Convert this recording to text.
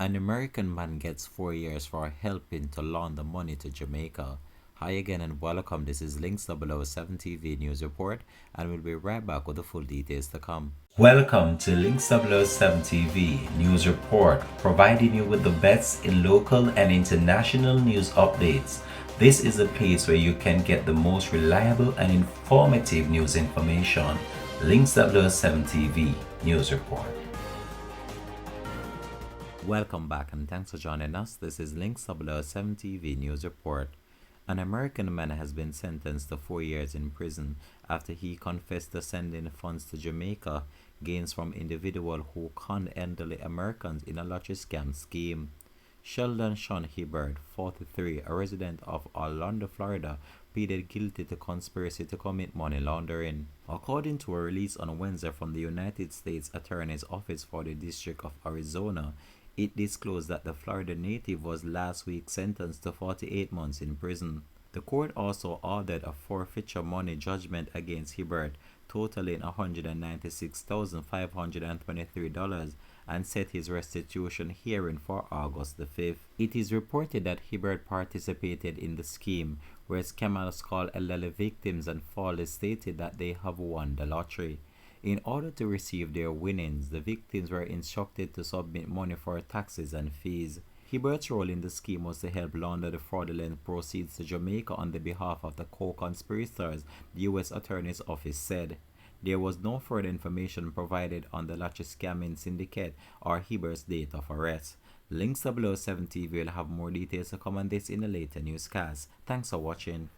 An American man gets 4 years for helping to launder money to Jamaica. Hi again and welcome. This is Links 007 TV News Report, and we'll be right back with the full details to come. Welcome to Links 007 TV News Report, providing you with the best in local and international news updates. This is a place where you can get the most reliable and informative news information. Links 007 TV News Report. Welcome back and thanks for joining us. This is Links 007 TV News Report. An American man has been sentenced to 4 years in prison after he confessed to sending funds to Jamaica, gains from individuals who conned elderly Americans in a lottery scam scheme. Sheldon Sean Hibbert, 43, a resident of Orlando, Florida, pleaded guilty to conspiracy to commit money laundering. According to a release on Wednesday from the United States Attorney's Office for the District of Arizona, it disclosed that the Florida native was last week sentenced to 48 months in prison. The court also ordered a forfeiture money judgment against Hibbert, totaling $196,523, and set his restitution hearing for August the 5th. It is reported that Hibbert participated in the scheme, where scammers call elderly victims and falsely stated that they have won the lottery. In order to receive their winnings, the victims were instructed to submit money for taxes and fees. Hibbert's role in the scheme was to help launder the fraudulent proceeds to Jamaica on the behalf of the co-conspirators, the U.S. Attorney's Office said. There was no further information provided on the lottery scamming syndicate or Hibbert's date of arrest. Links 007 TV will have more details to come on this in a later newscast. Thanks for watching.